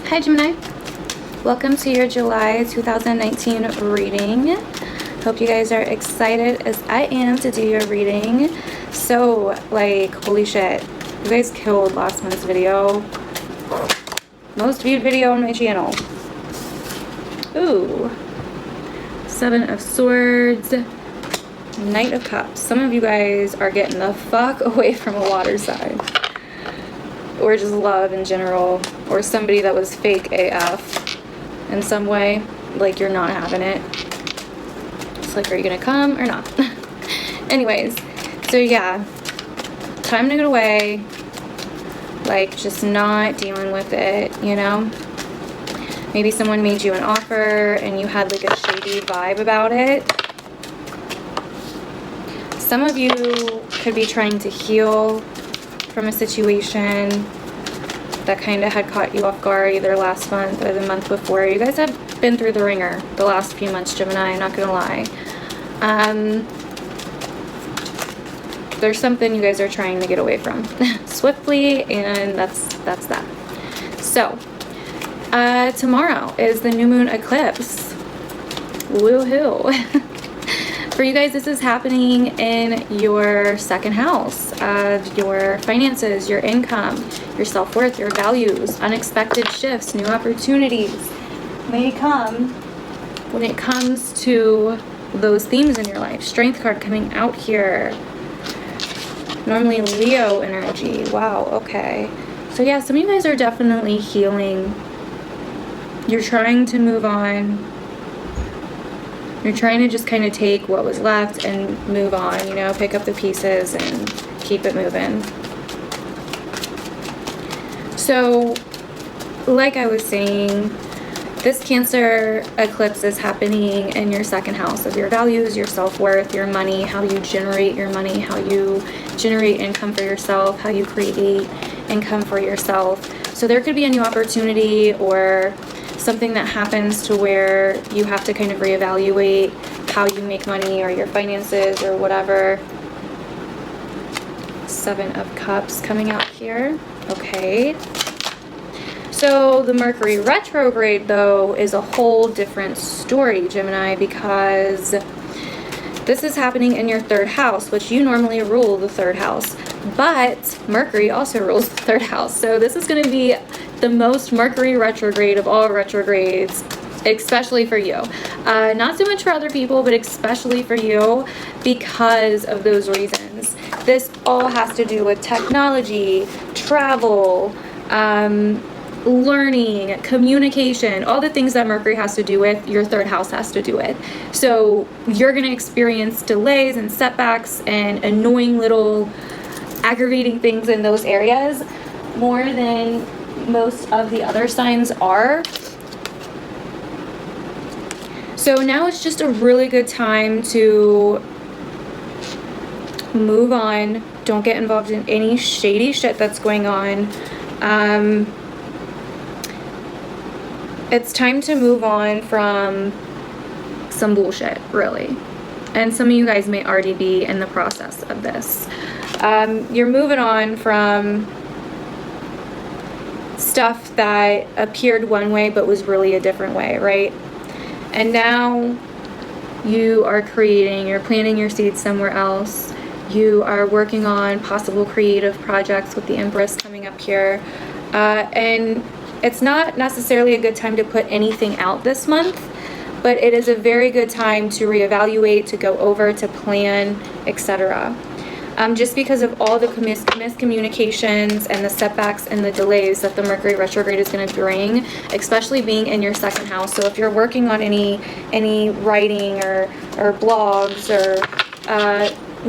Hi Gemini, welcome to your July 2019 reading. Hope you guys are excited as I am to do your reading. So, like, holy shit, you guys killed last month's video. Most viewed video on my channel. Ooh, 7 of Swords, Knight of Cups. Some of you guys are getting the fuck away from a water sign, or just love in general, or somebody that was fake AF in some way. Like, you're not having it. It's like, are you gonna come or not? Anyways, so yeah, time to get away. Like, just not dealing with it, you know? Maybe someone made you an offer and you had like a shady vibe about it. Some of you could be trying to heal from a situation that kind of had caught you off guard either last month or the month before. You guys have been through the ringer the last few months, Gemini, I'm not gonna lie. There's something you guys are trying to get away from swiftly, and that's that. So tomorrow is the new moon eclipse. Woohoo. For you guys, this is happening in your second house of your finances, your income, your self-worth, your values. Unexpected shifts, new opportunities may come when it comes to those themes in your life. Strength card coming out here. Normally Leo energy. Wow, okay. So yeah, some of you guys are definitely healing. You're trying to move on. You're trying to just kind of take what was left and move on, you know, pick up the pieces and keep it moving. So, like I was saying, this Cancer eclipse is happening in your second house of your values, your self-worth, your money, how you generate your money, how you generate income for yourself, how you create income for yourself. So there could be a new opportunity or something that happens to where you have to kind of reevaluate how you make money or your finances or whatever. 7 of Cups coming out here. Okay. So the Mercury retrograde, though, is a whole different story, Gemini, because this is happening in your 3rd house, which you normally rule the 3rd house. But Mercury also rules the 3rd house. So this is going to be the most Mercury retrograde of all retrogrades, especially for you. Not so much for other people, but especially for you because of those reasons. This all has to do with technology, travel, learning, communication, all the things that Mercury has to do with, your 3rd house has to do with. So you're going to experience delays and setbacks and annoying little aggravating things in those areas more than most of the other signs are. So now it's just a really good time to move on. Don't get involved in any shady shit that's going on. It's time to move on from some bullshit, really. And some of you guys may already be in the process of this. You're moving on from stuff that appeared one way but was really a different way, right? And now you are creating, you're planting your seeds somewhere else. You are working on possible creative projects with the Empress coming up here. And it's not necessarily a good time to put anything out this month, but it is a very good time to reevaluate, to go over, to plan, etc. Just because of all the miscommunications and the setbacks and the delays that the Mercury retrograde is going to bring, especially being in your 2nd house. So if you're working on any writing or blogs or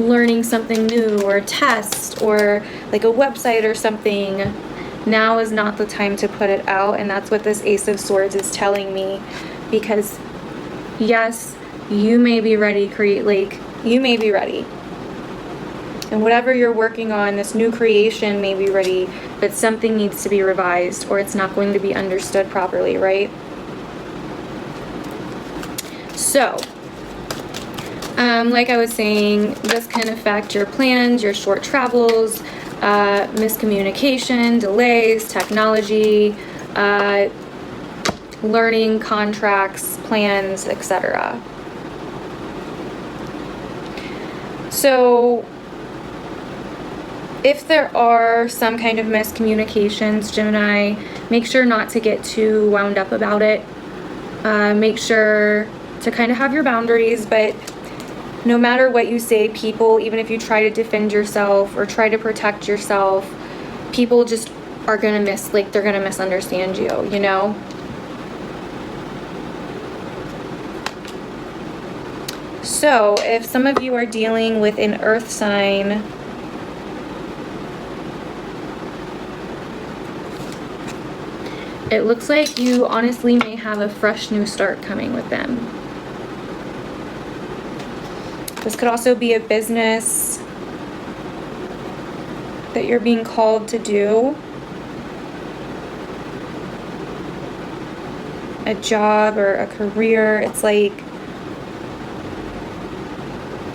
learning something new or test or like a website or something, now is not the time to put it out. And that's what this Ace of Swords is telling me, because yes, you may be ready, you may be ready. And whatever you're working on, this new creation may be ready, but something needs to be revised or it's not going to be understood properly, right? So, like I was saying, this can affect your plans, your short travels, miscommunication, delays, technology, learning, contracts, plans, etc. So if there are some kind of miscommunications, Gemini, make sure not to get too wound up about it. Make sure to kind of have your boundaries, but no matter what you say, people, even if you try to defend yourself or try to protect yourself, people just are gonna they're gonna misunderstand you, you know? So if some of you are dealing with an earth sign, it looks like you honestly may have a fresh new start coming with them. This could also be a business that you're being called to do, a job or a career. It's like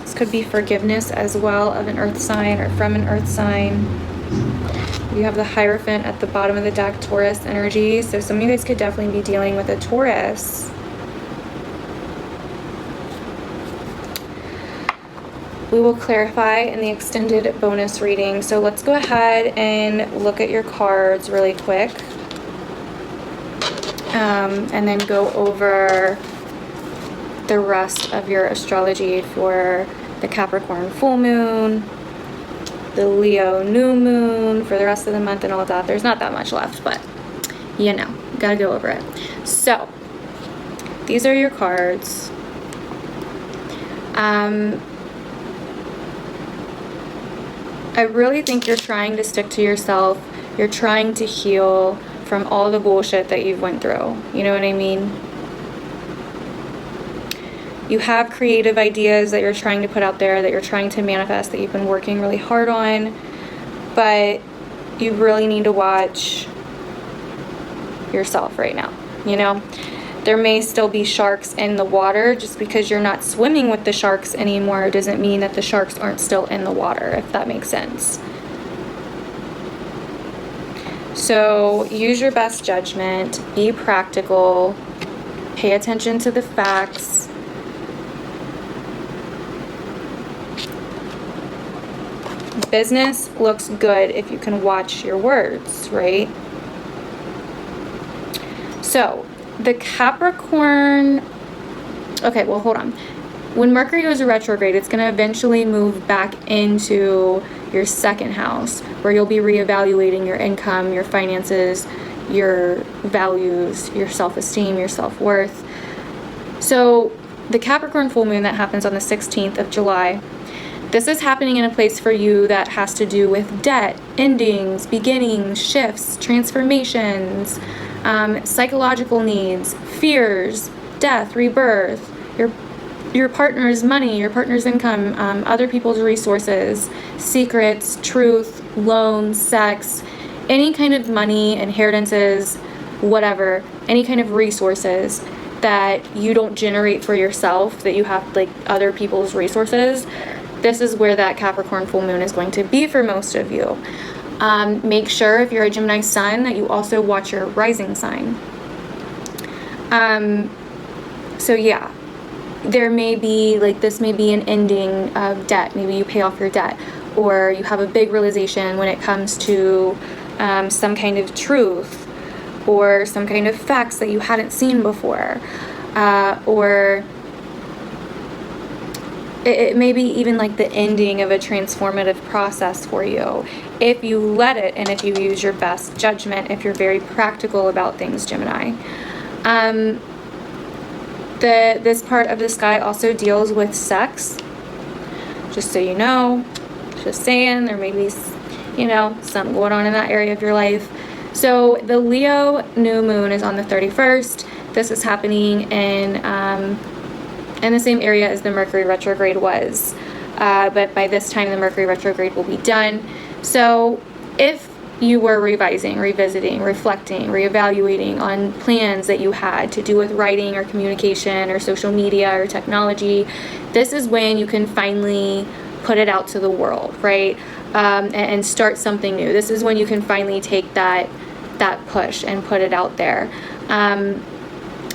this could be forgiveness as well of an earth sign or from an earth sign. You have the Hierophant at the bottom of the deck, Taurus energy. So some of you guys could definitely be dealing with a Taurus. We will clarify in the extended bonus reading. So let's go ahead and look at your cards really quick. And then go over the rest of your astrology for the Capricorn full moon, the Leo new moon for the rest of the month and all of that. There's not that much left, but you know, gotta go over it. So these are your cards. I really think you're trying to stick to yourself. You're trying to heal from all the bullshit that you've went through. You know what I mean? You have creative ideas that you're trying to put out there, that you're trying to manifest, that you've been working really hard on, but you really need to watch yourself right now, you know? There may still be sharks in the water. Just because you're not swimming with the sharks anymore doesn't mean that the sharks aren't still in the water, if that makes sense. So use your best judgment, be practical, pay attention to the facts. Business looks good if you can watch your words, right? So the Capricorn, okay, well, hold on. When Mercury goes retrograde, it's going to eventually move back into your second house, where you'll be reevaluating your income, your finances, your values, your self-esteem, your self-worth. So the Capricorn full moon that happens on the 16th of July, this is happening in a place for you that has to do with debt, endings, beginnings, shifts, transformations, psychological needs, fears, death, rebirth, your partner's money, your partner's income, other people's resources, secrets, truth, loans, sex, any kind of money, inheritances, whatever, any kind of resources that you don't generate for yourself, that you have like other people's resources. This is where that Capricorn full moon is going to be for most of you. Make sure if you're a Gemini sun that you also watch your rising sign. So yeah, there may be, like, this may be an ending of debt. Maybe you pay off your debt, or you have a big realization when it comes to some kind of truth or some kind of facts that you hadn't seen before, or it may be even like the ending of a transformative process for you, if you let it and if you use your best judgment, if you're very practical about things, Gemini. This part of the sky also deals with sex, just so you know. Just saying, there may be, you know, something going on in that area of your life. So the Leo new moon is on the 31st. This is happening in the same area as the Mercury retrograde was. But by this time, the Mercury retrograde will be done. So if you were revising, revisiting, reflecting, reevaluating on plans that you had to do with writing or communication or social media or technology, this is when you can finally put it out to the world, right? And start something new. This is when you can finally take that push and put it out there.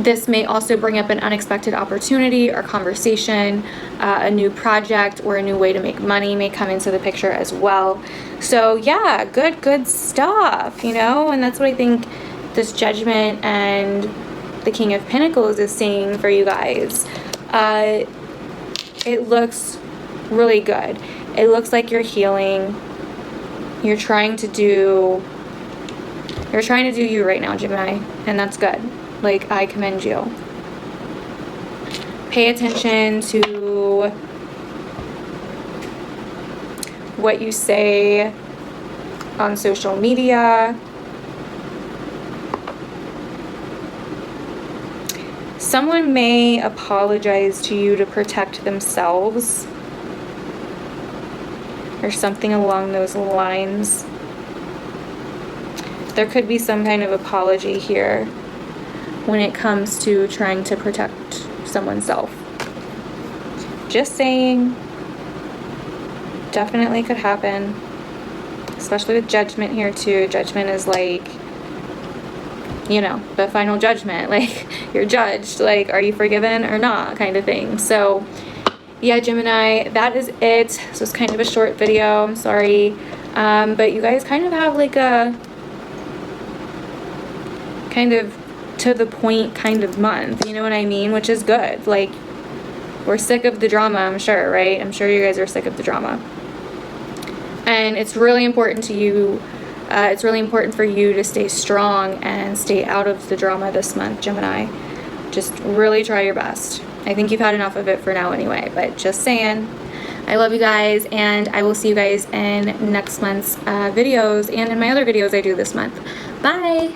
This may also bring up an unexpected opportunity or conversation, a new project or a new way to make money may come into the picture as well. So yeah, good stuff, you know, and that's what I think this Judgment and the King of Pentacles is saying for you guys. It looks really good. It looks like you're healing. You're trying to do you right now, Gemini, and that's good. Like, I commend you. Pay attention to what you say on social media. Someone may apologize to you to protect themselves or something along those lines. There could be some kind of apology here when it comes to trying to protect someone's self. Just saying. Definitely could happen. Especially with Judgment here too. Judgment is like, you know, the final judgment. Like, you're judged. Like, are you forgiven or not, kind of thing. So yeah, Gemini, that is it. So it's kind of a short video. I'm sorry. But you guys kind of have like a kind of to the point kind of month, you know what I mean? Which is good. Like, we're sick of the drama, I'm sure, right? I'm sure you guys are sick of the drama. And it's really important to you, it's really important for you to stay strong and stay out of the drama this month, Gemini. Just really try your best. I think you've had enough of it for now anyway, but just saying. I love you guys, and I will see you guys in next month's videos and in my other videos I do this month. Bye!